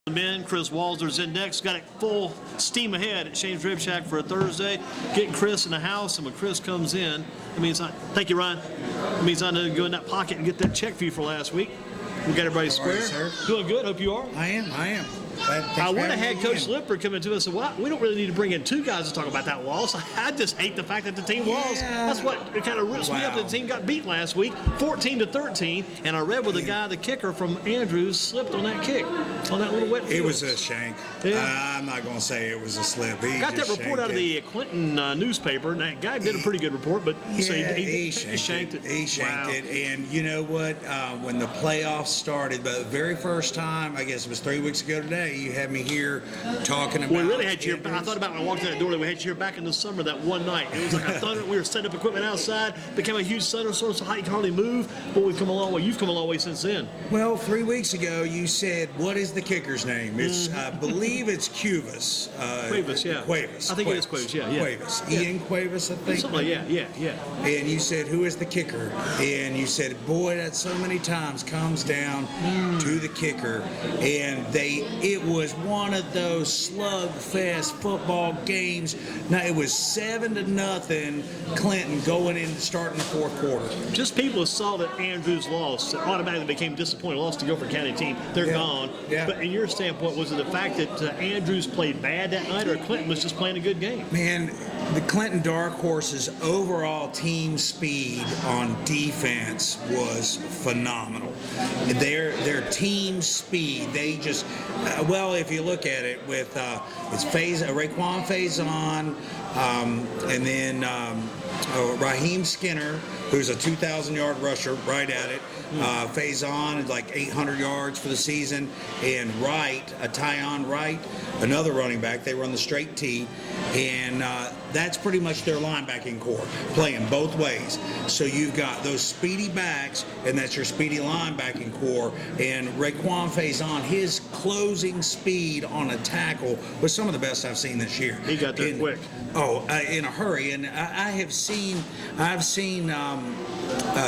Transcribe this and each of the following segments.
Men, Kris Walser's in next. Got it full steam ahead at Shane's Rib Shack for a Thursday. Getting Kris in the house, and when Kris comes in, it means thank you, Ryan. It means I know to go in that pocket and get that check for you for last week. We got everybody square. Doing good. Hope you are. I am. I would have had Coach Lipper come into us and say, well, we don't really need to bring in two guys to talk about that loss. I just hate the fact that the team lost. That's what it kind of rips me up that the team got beat last week, 14-13. And I read where the guy, the kicker from Andrews, slipped on that kick, on that little wet field. It was a shank. Yeah. I'm not going to say it was a slip. He got that report out of the Clinton newspaper, and that guy did a pretty good report, but he shanked it. He shanked it. And you know what? When the playoffs started, the very first time, I guess it was 3 weeks ago today, you had me here talking about. We really had you. I thought about when I walked in that door that we had you here back in the summer that one night. It was like a thunder. We were setting up equipment outside. Became a huge thunderstorm, so hot you can hardly move. But we've come a long way. You've come a long way since then. Well, 3 weeks ago you said, "What is the kicker's name?" It's I believe it's Cuevas. Cuevas, yeah. Cuevas. I think it is Cuevas. Yeah. Cuevas. Ian Cuevas, I think. Something like yeah. And you said, "Who is the kicker?" And you said, "Boy, that so many times comes down to the kicker." And it was one of those slugfest football games. Now it was 7-0 Clinton going in starting the fourth quarter. Just people who saw that Andrews lost automatically became disappointed. Lost to Guilford County team. They're gone. Yeah. But in your standpoint, was it the fact that Andrews played bad that night, or Clinton was just playing a good game? Man, the Clinton Dark Horses overall team speed on defense was phenomenal. Their team speed, they just if you look at it with it's Raekwon Faison, and then Raheem Skinner, who's a 2,000-yard rusher, right at it. Faison like 800 yards for the season, and Tyon Wright, another running back. They run the straight T, and that's pretty much their linebacking core, playing both ways. So you've got those speedy backs, and that's your speedy linebacking core. And Raekwon Faison, his closing speed on a tackle was some of the best I've seen this year. He got there quick. In a hurry. And I've seen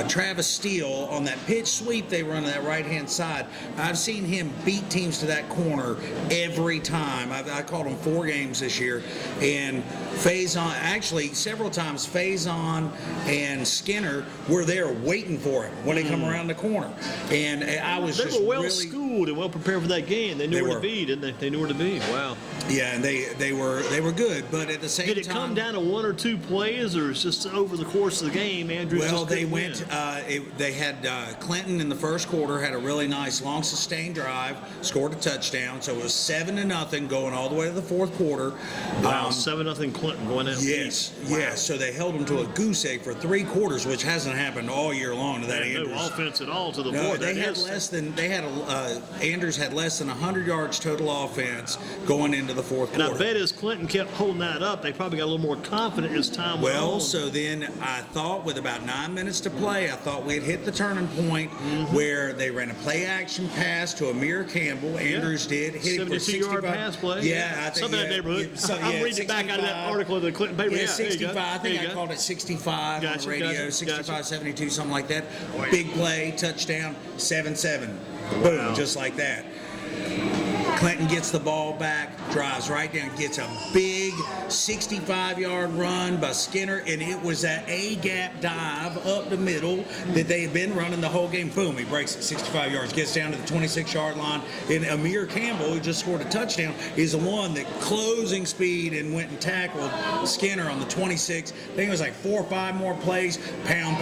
Travis Steele on that pitch sweep they run on that right-hand side. I've seen him beat teams to that corner every time. I called him 4 games this year. And Faison, actually several times, Faison and Skinner were there waiting for him when they come around the corner. And I was they were well schooled and well prepared for that game. They knew where to be, didn't they? They knew where to be. Wow. Yeah, and they were good, but at the same time, did it come down to 1 or 2 plays, or it's just over the course of the game? Andrews well, just they went. They had Clinton in the first quarter had a really nice long sustained drive, scored a touchdown, so it was 7-0 going all the way to the fourth quarter. Wow, 7-0 Clinton going out. Yes, yes. So they held them to a goose egg for 3 quarters, which hasn't happened all year long to that Andrews. No offense at all to the board. board. They had Andrews had less than 100 yards total offense going into the fourth quarter. And I bet as Clinton kept holding that up, they probably got a little more confident as time went on. Well, so then I thought with about 9 minutes to play, I thought we'd hit the turning point where they ran a play-action pass to Amir Campbell. Andrews did. Hit him for 72-yard pass play. Yeah, I think something in that neighborhood. I'm reading it back out of that article in the Clinton paper. Yeah, 65. I think I called it 65 on the radio. 65, 72, something like that. Big play, touchdown, 7-7. Boom, just like that. Clinton gets the ball back, drives right down, gets a big 65-yard run by Skinner, and it was that A-gap dive up the middle that they had been running the whole game. Boom, he breaks it 65 yards, gets down to the 26-yard line, and Amir Campbell, who just scored a touchdown, is the one that closing speed and went and tackled Skinner on the 26. I think it was like 4 or 5 more plays, pound,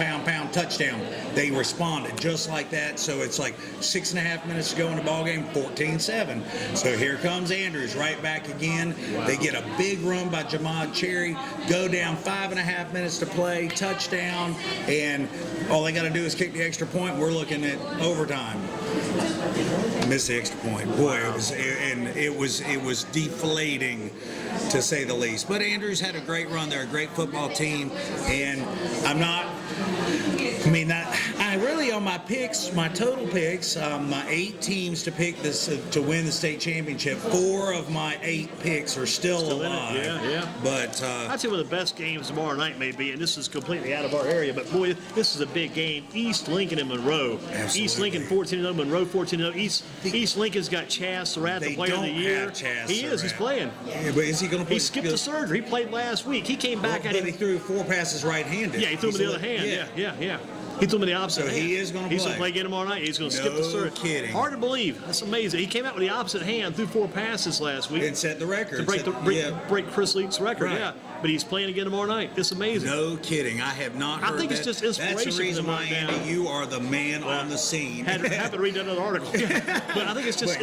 touchdown. They responded just like that, so it's like 6.5 minutes to go in the ball game, 14-7. So here comes Andrews right back again. Wow. They get a big run by Jamad Cherry, go down 5.5 minutes to play, touchdown, and all they got to do is kick the extra point. We're looking at overtime. Missed the extra point. Boy, it was deflating, to say the least. But Andrews had a great run. They're a great football team, and I really really on my picks, my total picks, my 8 teams to pick this to win the state championship. 4 of my 8 picks are still alive. Yeah. But I'd say one of the best games tomorrow night may be, and this is completely out of our area, but boy, this is a big game. East Lincoln and Monroe. Absolutely. East Lincoln 14-0, Monroe 14-0. East Lincoln's got Chaz Surratt, the player of the year. He is. He's playing. Yeah, but is he going to play? He skipped the surgery. He played last week. He came back at him. He threw 4 passes right-handed. Yeah, he threw him with the other hand. Yeah. He threw him in the opposite hand. He is going to play. He's going to play again tomorrow night. He's going to skip the surgery. No kidding. Hard to believe. That's amazing. He came out with the opposite hand, threw 4 passes last week. And set the record. To break Kris Leake's record, Right. yeah. But he's playing again tomorrow night. It's amazing. No kidding. I have not heard I think that. it's just inspiration. That's the reason why, Andy, you are the man on the scene. Had to read another article. Yeah. But I think it's just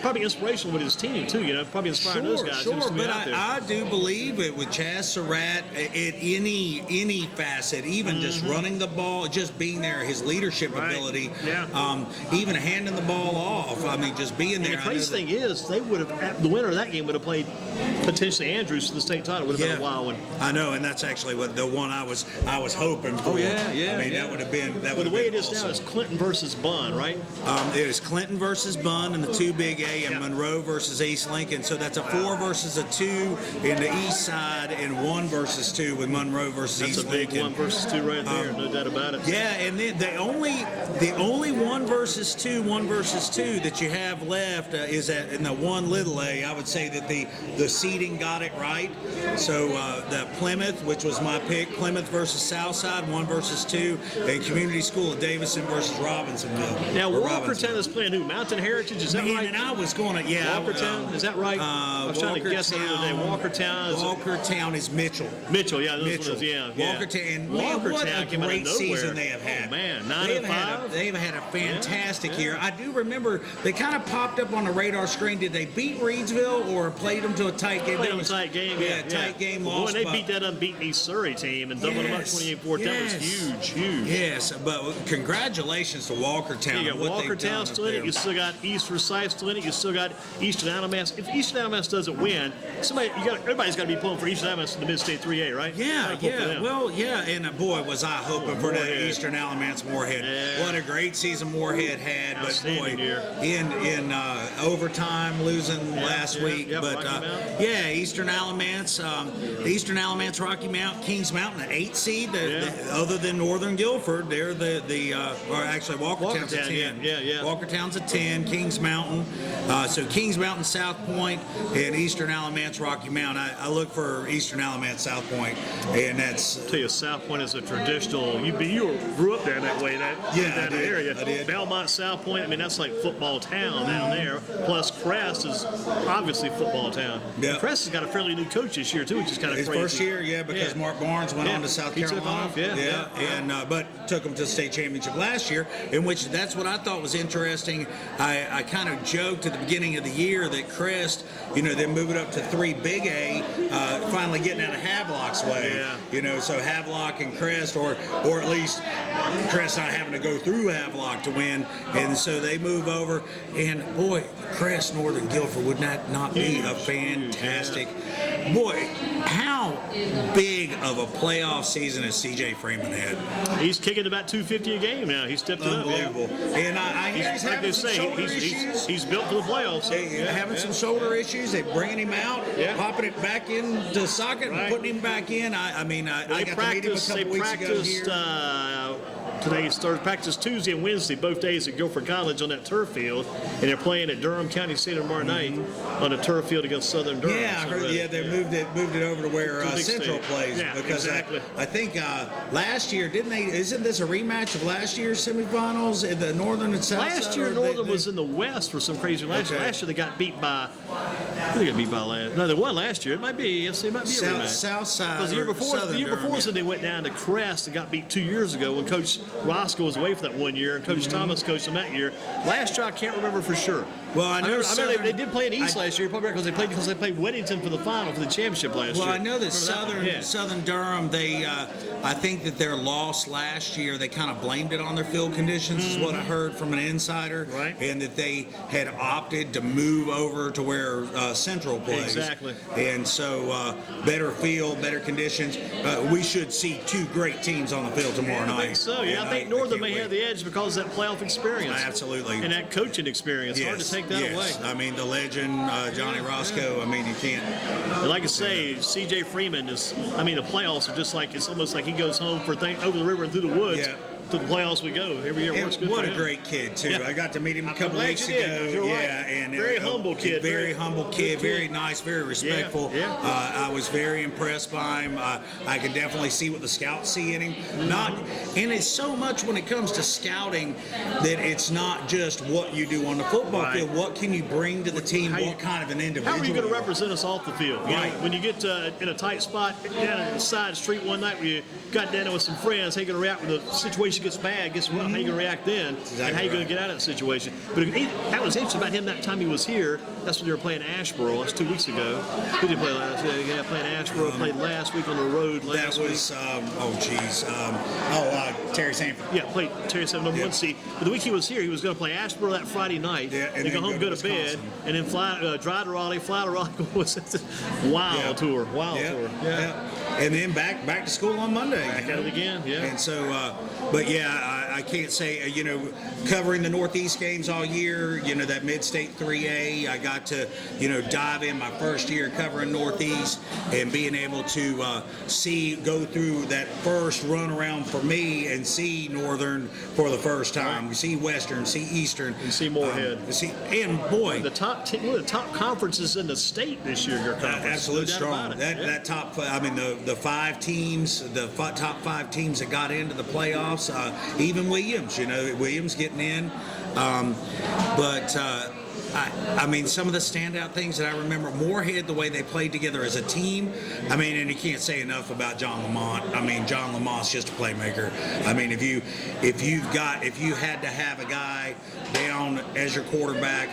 probably inspirational with his team, too. Probably inspiring those guys. Sure, but I do believe it with Chaz Surratt at any facet, even just running the ball, just being there, his leadership ability, even handing the ball off. I mean, just being there. And the crazy thing is, they would have the winner of that game would have played potentially Andrews for the state title. Would have been a wild one. I know, and that's actually what the one I was hoping for. Oh yeah. I mean, that would have been that. But the way it is awesome. now is Clinton versus Bunn, right? It is Clinton versus Bunn in the 2 Big A, and Monroe versus East Lincoln. So that's a 4 versus a 2 in the east side, and 1 versus 2 with Monroe versus East Lincoln. That's a big 1 versus 2 right there, no doubt about it. Yeah, and then the only 1 versus 2 that you have left is in the 1 little A. I would say that the seeding got it right. So the Plymouth, which was my pick, Plymouth versus Southside, 1 versus 2, and Community School of Davison versus Robinsonville. Now Walkertown is playing who? Mountain Heritage, is that right? And I was going to, Walkertown, is that right? I was trying to guess the other day. Walkertown is Mitchell. Mitchell, yeah, Mitchell. Walkertown, And man, what a great season they have had. Oh, man, 9-5. They've had a fantastic year. I do remember they kind of popped up on the radar screen. Did they beat Reedsville or played them to a tight game? Played them a tight game, tight game. Boy, they beat that unbeaten East Surrey team and doubled them up 28-4. That was huge. Yes, but congratulations to Walkertown. You got Walkertown still in it. You still got East Forsyth still in it. You still got Eastern Alamance. If Eastern Alamance doesn't win, everybody's got to be pulling for Eastern Alamance in the MidState 3A, right? Yeah. Well, yeah. And boy, was I hoping for that Eastern Alamance Moorhead. Yeah. What a great season Moorhead had. But boy, in overtime losing last week. But Eastern Alamance, Rocky Mount, Kings Mountain, an 8 seed. Other than Northern Guilford, they're or actually Walkertown's a 10. Walkertown's a 10. Kings Mountain. So Kings Mountain, South Point, and Eastern Alamance, Rocky Mount. I look for Eastern Alamance, South Point, and that's. I'll tell you, South Point is a traditional. You grew up there in that way, that area. I did. Belmont, South Point. I mean, that's like football town down there. Plus, Crest is obviously football town. Yeah. Crest has got a fairly new coach this year too, which is kind of his crazy. first year, because Mark Barnes went on to South Carolina. Took off, but took him to the state championship last year, in which that's what I thought was interesting. I kind of joked at the beginning of the year that Crest, they're moving up to 3 Big A, finally getting out of Havelock's way. So Havelock and Crest, or at least Crest not having to go through Havelock to win, and so they move over. And boy, Crest, Northern Guilford, would that not be a fantastic? Boy, how big of a playoff season has C.J. Freeman had? He's kicking about 250 a game now. He stepped it up. Unbelievable. And I hear he's having some shoulder issues. He's built for the playoffs. Having some shoulder issues. They're bringing him out, popping it back into socket, and putting him back in. I got to meet him a couple weeks ago here. Today started practice Tuesday and Wednesday, both days at Guilford College on that turf field, and they're playing at Durham County State tomorrow night on a turf field against Southern Durham. Yeah, I heard. They moved it over to where Central plays. Yeah, because exactly. I think last year didn't they? Isn't this a rematch of last year's semifinals in the Northern and South? Last year Northern was in the West for some crazy. Last year they got beat by. Who they got beat by last? No, they won last year. It might be. It might be a rematch. South side. Because the year before, so they went down to Crest and got beat 2 years ago when Coach Roscoe was away for that 1 year, and Coach Thomas coached them that year. Last year, I can't remember for sure. Well, I know they did play in East last year, probably because they played Weddington for the final for the championship last year. Well, I know that Southern Durham, they I think that their loss last year, they kind of blamed it on their field conditions, is what I heard from an insider, right? And that they had opted to move over to where Central plays. Exactly. And so better field, better conditions. We should see 2 great teams on the field tomorrow night. I think so. Yeah, I think Northern may have the edge because of that playoff experience. Absolutely. And that coaching experience. Yes, hard to take that away. I mean, the legend, Johnny Roscoe, I mean, you can't. And like I say, C.J. Freeman is, I mean, the playoffs are just like, it's almost like he goes home for over the river and through the woods. Yeah. To the playoffs we go every year. And what a great kid too! Yeah. I got to meet him a couple weeks ago. You're right. And very humble kid. Very humble kid. Very nice. Very respectful. Yeah. I was very impressed by him. I could definitely see what the scouts see in him. And it's so much when it comes to scouting that it's not just what you do on the football field. What can you bring to the team? What kind of an individual? How are you going to represent us off the field? You know, when you get in a tight spot down the side street one night where you got down there with some friends, how you going to react when the situation gets bad? Guess what? How you going to react then? Exactly and how you going to get out of that situation? But that was interesting about him that time he was here. That's when they were playing Asheboro. That's 2 weeks ago. Who did he play last? Yeah, playing Asheboro. Played last week on the road. That was Terry Sanford. Yeah, played Terrace, number 1 seed. But the week he was here, he was going to play Asheboro that Friday night. Yeah, and then go home, go to Wisconsin. bed, and then drive to Raleigh, fly to Raleigh. Wild tour. Yeah. And then back to school on Monday. Back at it again. Yeah. And so, but yeah, I can't say, covering the Northeast games all year, that MidState 3A, I got to, dive in my first year covering Northeast and being able to go through that first run around for me and see Northern for the first time. We see Western, see Eastern. And see Moorhead. And boy. One of the top conferences in the state this year, your conference. Absolutely strong. That top, the 5 teams, top 5 teams that got into the playoffs, even Williams, Williams getting in. Some of the standout things that I remember, Moorhead, the way they played together as a team. And you can't say enough about John Lamont. John Lamont's just a playmaker. If you had to have a guy down as your quarterback,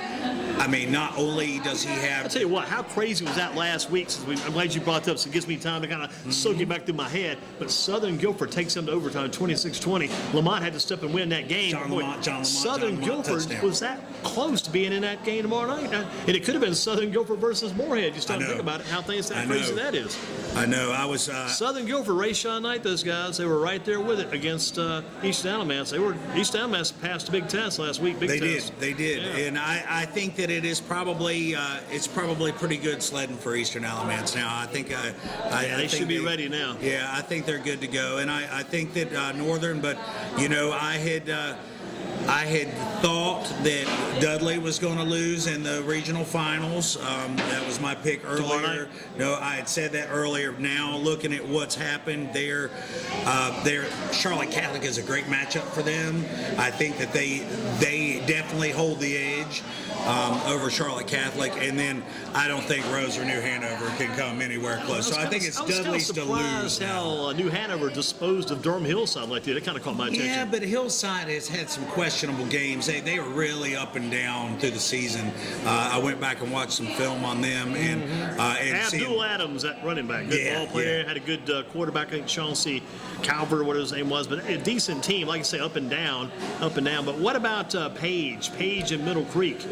not only does he have. I'll tell you what, how crazy was that last week? I'm glad you brought that up, so it gives me time to kind of soak it back through my head. But Southern Guilford takes them to overtime, 26-20. Lamont had to step and win that game. John Lamont, Southern Guilford touchdown. was that close to being in that game tomorrow night. And it could have been Southern Guilford versus Moorhead. You start to think about it, how crazy that is. I know. I was. Southern Guilford, Ray Shaw Knight, those guys, they were right there with it against East Alamance. East Alamance passed a big test last week. They did. Yeah. And I think that it is probably pretty good sledding for Eastern Alamance now. I think they should be ready now. Yeah, I think they're good to go. And I think that Northern, but I had thought that Dudley was going to lose in the regional finals. That was my pick earlier. No, I had said that earlier. Now, looking at what's happened there, Charlotte Catholic is a great matchup for them. I think that they definitely hold the edge over Charlotte Catholic, and then I don't think Rose or New Hanover can come anywhere close. So I think it's Dudley's to lose. How New Hanover disposed of Durham Hillside like that. It kind of caught my attention. Yeah, but Hillside has had some questionable games. They were really up and down through the season. I went back and watched some film on them, and Abdul Adams at running back, good ball player, had a good quarterback. I think Chauncey Calvert, what his name was, but a decent team. Like I say, up and down. But what about Page and Middle Creek?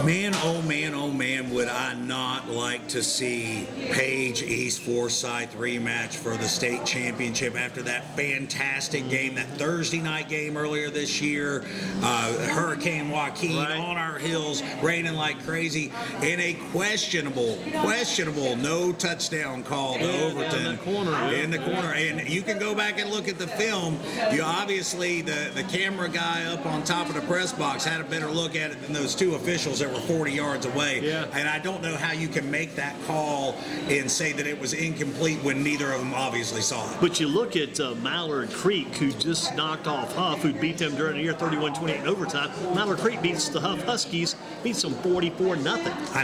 Man, oh man, would I not like to see Page East Forsyth rematch for the state championship after that fantastic game, that Thursday night game earlier this year. Hurricane Joaquin on our hills, raining like crazy, and a questionable no touchdown call to Overton in the corner. And you can go back and look at the film. You obviously the camera guy up on top of the press box had a better look at it than those two officials that were 40 yards away. Yeah. And I don't know how you can make that call and say that it was incomplete when neither of them obviously saw it. But you look at Mallard Creek, who just knocked off Huff, who beat them during the year 31-28 in overtime. Mallard Creek beats the Huff Huskies, beats them 44-0.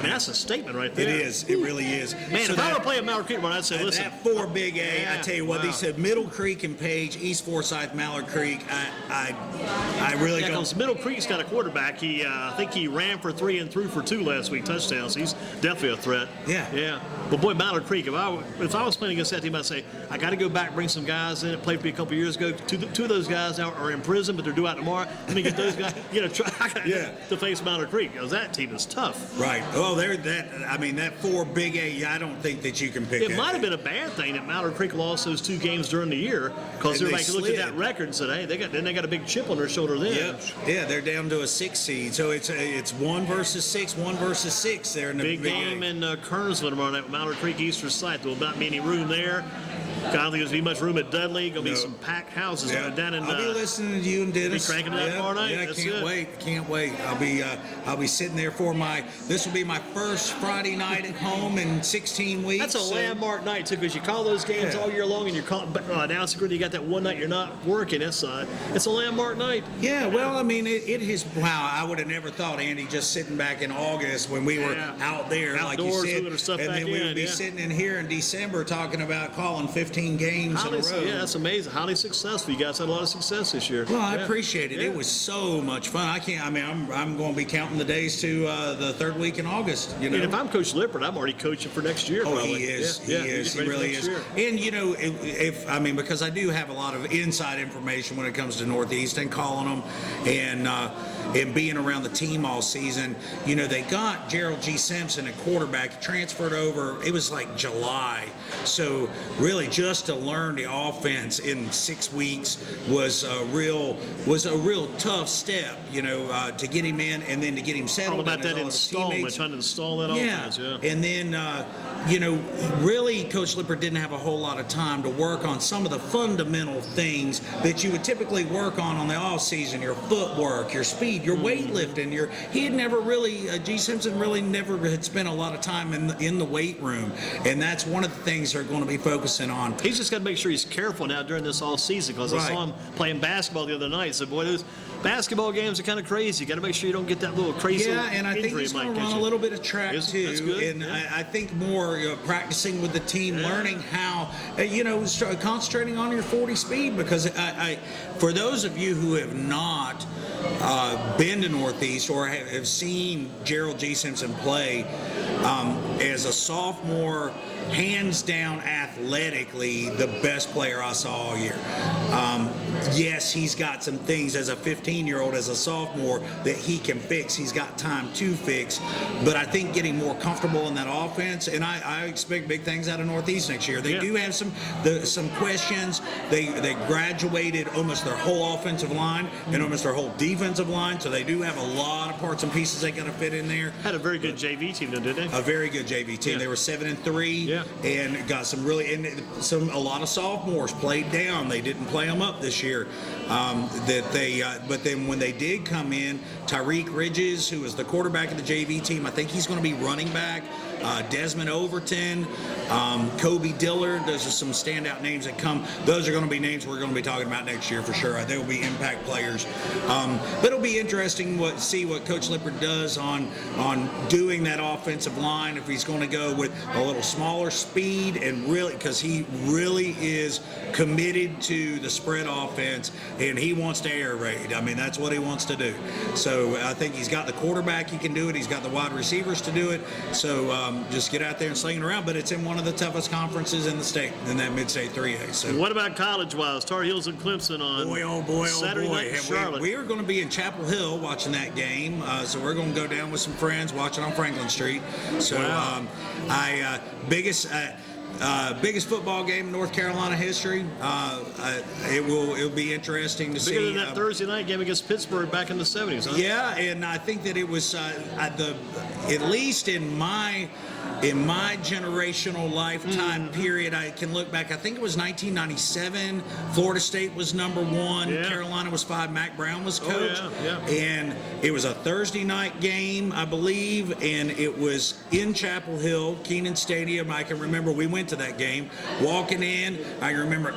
That's a statement right there. It is. It really is. Man, so if I were playing Mallard Creek, I'd say, listen. That 4 big A, I tell you what, they said Middle Creek and Page, East Forsyth, Mallard Creek. I really don't. Because Middle Creek's got a quarterback. I think he ran for 3 and threw for 2 last week, touchdowns. He's definitely a threat. Yeah. But boy, Mallard Creek, if I was playing against that team, I'd say, I got to go back, bring some guys in that played for me a couple years ago. Two of those guys now are in prison, but they're due out tomorrow. Let me get those guys, to face Mountain Creek, because that team is tough. Right. Oh, that 4 Big A, I don't think that you can pick. It might have been a bad thing that Mountain Creek lost those 2 games during the year, because everybody looked at that record and said, hey, they got a big chip on their shoulder then. Yeah, they're down to a 6 seed. So it's 1 versus 6, 1 versus 6 there in the big game in Kernersville tomorrow night, Mountain Creek Eastern Site. There will not be any room there. I don't think there's going to be much room at Dudley. Going to be some packed houses down in. I'll be listening to you and Dennis. Be cranking it out tomorrow night. Yeah, I can't wait. I'll be sitting there for this will be my first Friday night at home in 16 weeks. That's a landmark night too, because you call those games all year long, and you're calling. Now you got that one night you're not working. It's a landmark night. Yeah, well, I mean, it is. Wow, I would have never thought, Andy, just sitting back in August when we were out there, outdoors, like you said, and then we would be sitting in here in December talking about calling 15 games in a row. Yeah, that's amazing. Highly successful. You guys had a lot of success this year. Well, I appreciate it. It was so much fun. I'm going to be counting the days to the 3rd week in August. And if I'm Coach Lippert, I'm already coaching for next year. Oh, probably. he is. He really is. And because I do have a lot of inside information when it comes to Northeast and calling them, and being around the team all season, they got Gerald G. Simpson at quarterback, transferred over. It was like July, so really just to learn the offense in 6 weeks was a real tough step, to get him in and then to get him settled. All about that installment, trying to install that offense. Yeah, and then really Coach Lippert didn't have a whole lot of time to work on some of the fundamental things that you would typically work on the off season: your footwork, your speed, your weightlifting. He had never really G. Simpson really never had spent a lot of time in the weight room, and that's one of the things they're going to be focusing on. He's just got to make sure he's careful now during this all season, because I saw him playing basketball the other night. So boy, those basketball games are kind of crazy. You got to make sure you don't get that little crazy injury. Yeah, and I think he's going to run a little bit of track too. That's good. And I think more practicing with the team, learning how, concentrating on your 40 speed, because for those of you who have not been to Northeast or have seen Gerald G. Simpson play as a sophomore, hands down athletically the best player I saw all year. Yes, he's got some things as a 15-year-old, as a sophomore, that he can fix. He's got time to fix. But I think getting more comfortable in that offense, and I expect big things out of Northeast next year. They do have some questions. They graduated almost their whole offensive line and almost their whole defensive line, so they do have a lot of parts and pieces they got to fit in there. Had a very good JV team, though, didn't they? A very good JV team. They were 7-3, and got some a lot of sophomores played down. They didn't play them up this year. But then when they did come in, Tyreek Ridges, who was the quarterback of the JV team, I think he's going to be running back. Desmond Overton, Kobe Dillard. Those are some standout names that come. Those are going to be names we're going to be talking about next year for sure. They will be impact players. But it'll be interesting to see what Coach Lippert does on doing that offensive line, if he's going to go with a little smaller speed, and really, because he really is committed to the spread offense and he wants to air raid. I mean, that's what he wants to do. So I think he's got the quarterback, he can do it. He's got the wide receivers to do it. So just get out there and sling it around. But it's in one of the toughest conferences in the state, in that Mid-State 3A. So what about college-wise? Tar Heels and Clemson on Saturday night in Charlotte. We are going to be in Chapel Hill watching that game. So we're going to go down with some friends, watching on Franklin Street. So biggest football game in North Carolina history. It'll be interesting to see. Bigger than that Thursday night game against Pittsburgh back in the 70s, huh? Yeah, and I think that it was at least in my generational lifetime period, I can look back. I think it was 1997. Florida State was number 1. Yeah. Carolina was 5. Mac Brown was coach. And it was a Thursday night game, I believe, and it was in Chapel Hill, Kenan Stadium. I can remember we went to that game. Walking in, I remember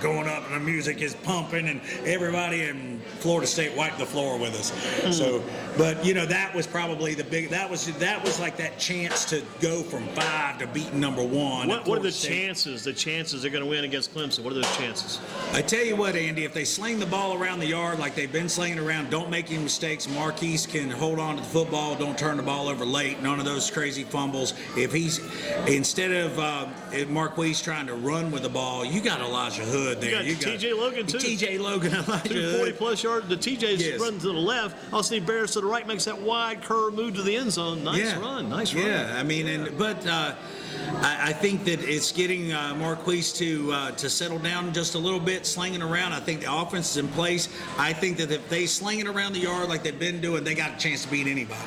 going up, and the music is pumping, and everybody, and Florida State wiped the floor with us. So, but that was probably the big. That was like that chance to go from 5 to beating number 1. What are the chances? The chances they're going to win against Clemson. What are those chances? I tell you what, Andy, if they sling the ball around the yard like they've been slinging around, don't make any mistakes. Marquise can hold on to the football, don't turn the ball over late, none of those crazy fumbles. If he's instead of Marquise trying to run with the ball, you got Elijah Hood there. You got T.J. Logan too. T.J. Logan, Elijah Hood. 40-plus yard. The T.J.'s running to the left. Also, Steve Barris to the right makes that wide curve move to the end zone. Nice run. Yeah, I mean, but I think that it's getting Marquise to settle down just a little bit, slinging around. I think the offense is in place. I think that if they sling it around the yard like they've been doing, they got a chance to beat anybody.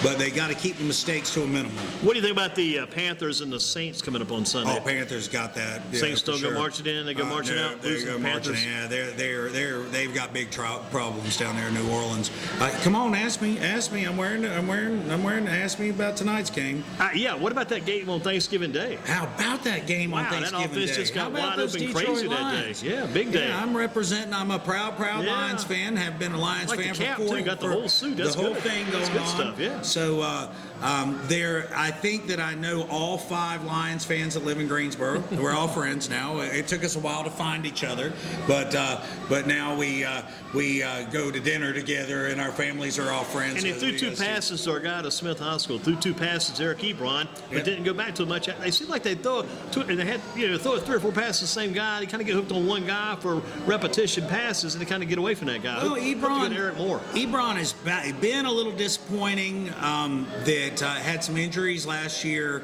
But they got to keep the mistakes to a minimum. What do you think about the Panthers and the Saints coming up on Sunday? Oh, Panthers got that. Yeah, Saints still go marching in. They go marching out. They go marching in. Yeah, they've got big problems down there in New Orleans. Come on, ask me. Ask me about tonight's game. Yeah. What about that game on Thanksgiving Day? How about that game on Thanksgiving Day? That offense just got wide open crazy that day. Yeah, big day. Yeah, I'm representing. I'm a proud Lions fan. Have been a Lions fan for 4 years. Got the whole suit. That's the whole thing going on. Good stuff. Yeah. So I think that I know all 5 Lions fans that live in Greensboro. We're all friends now. It took us a while to find each other, but now we go to dinner together, and our families are all friends. And he threw 2 passes to our guy to Smith High School. Threw 2 passes to Eric Ebron, but didn't go back to much. They seem like they throw 2, and they had throw 3 or 4 passes to the same guy. They kind of get hooked on one guy for repetition passes, and they kind of get away from that guy. Well, Ebron has been a little disappointing. That had some injuries last year.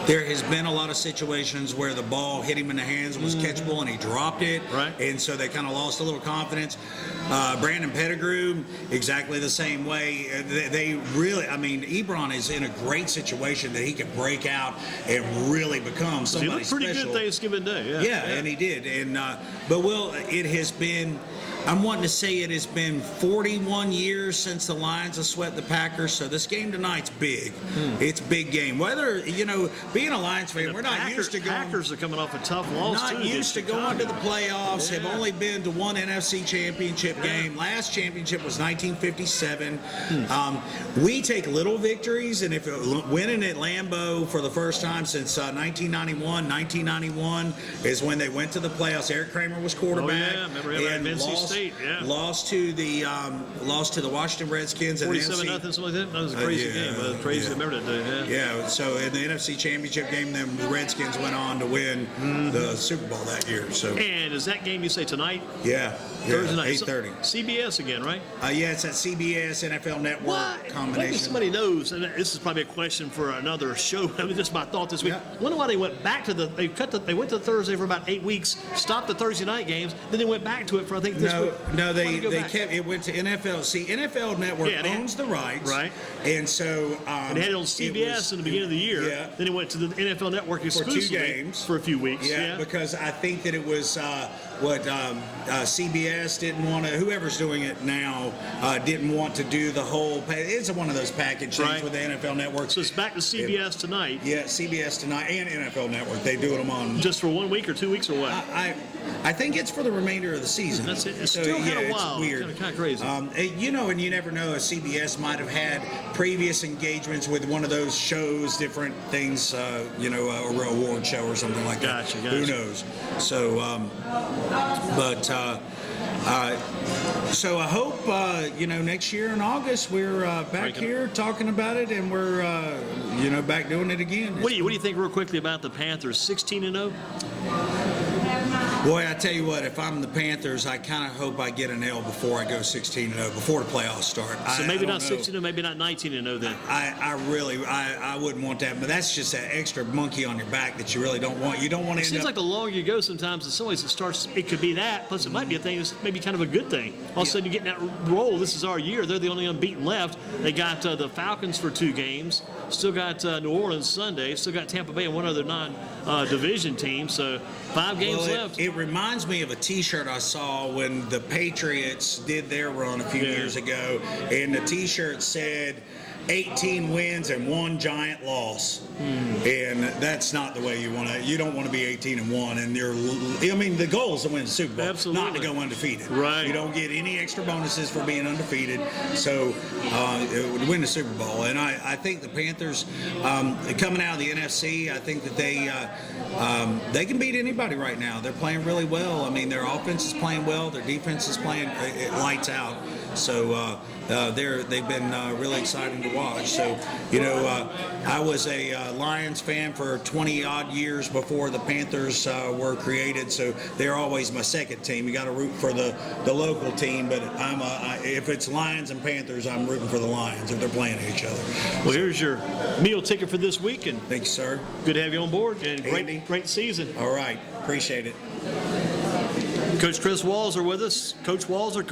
There has been a lot of situations where the ball hit him in the hands, was catchable, and he dropped it. Right. And so they kind of lost a little confidence. Brandon Pettigrew, exactly the same way. They really, Ebron is in a great situation that he could break out and really become somebody special. He looked pretty good Thanksgiving Day. Yeah, and he did. And but it has been. I'm wanting to say it has been 41 years since the Lions have swept the Packers, so this game tonight's big. It's a big game. Whether, being a Lions fan, we're not used to going. Packers are coming off a tough loss, not used to going to the playoffs, have only been to one NFC championship game. Last championship was 1957. We take little victories, and if winning at Lambeau for the first time since 1991 is when they went to the playoffs. Eric Kramer was quarterback. And lost to the Washington Redskins 47-0, something like that. That was a crazy game. Crazy to remember that day. Yeah. So in the NFC Championship game, then the Redskins went on to win the Super Bowl that year. So. And is that game you say tonight? Yeah. Thursday night. 8:30. CBS again, right? Yeah, it's that CBS NFL Network combination. Maybe somebody knows, and this is probably a question for another show. This is my thought this week. I wonder why they went back to they went to Thursday for about 8 weeks, stopped the Thursday night games, then they went back to it for I think this week. No, they kept it. Went to NFL. See, NFL Network owns the rights, right? And so and they had it on CBS in the beginning of the year. Yeah. Then it went to the NFL Network exclusively for 2 games for a few weeks. Yeah, because I think that it was CBS didn't want to. Whoever's doing it now didn't want to do the whole. It's one of those package things with the NFL Network. So it's back to CBS tonight. Yeah, CBS tonight and NFL Network. They do them on just for 1 week or 2 weeks or what? I think it's for the remainder of the season. That's it. It's still kind of wild. It's weird. Kind of crazy. And you never know. CBS might have had previous engagements with one of those shows, different things, or an award show or something like that. Gotcha. Who knows? So, so I hope next year in August we're back here talking about it, and we're back doing it again. What do you think real quickly about the Panthers? 16-0. Boy, I tell you what, if I'm the Panthers, I kind of hope I get an L before I go 16-0, before the playoffs start. So maybe not 16-0, maybe not 19-0 then. I wouldn't want that, but that's just that extra monkey on your back that you really don't want. You don't want to end up. It seems like the longer you go sometimes, in some ways it could be that, plus it might be a thing that's maybe kind of a good thing. All of a sudden you get in that roll, this is our year, they're the only unbeaten left. They got the Falcons for 2 games, still got New Orleans Sunday, still got Tampa Bay and one other non-division team, so 5 games left. It reminds me of a T-shirt I saw when the Patriots did their run a few years ago, and the T-shirt said 18 wins and 1 giant loss. And that's not the way you want to. You don't want to be 18-1, and the goal is to win the Super Bowl, Absolutely. not to go undefeated. Right. You don't get any extra bonuses for being undefeated. So to win the Super Bowl, and I think the Panthers coming out of the NFC, I think that they can beat anybody right now. They're playing really well. I mean, their offense is playing well. Their defense is playing lights out. So they've been really exciting to watch. So, I was a Lions fan for 20-odd years before the Panthers were created, so they're always my second team. You got to root for the local team, but if it's Lions and Panthers, I'm rooting for the Lions if they're playing each other. Well, here's your meal ticket for this week, and thank you, sir. Good to have you on board, and Andy. great season. All right, appreciate it. Coach Kris Walser with us. Coach Walser, Coach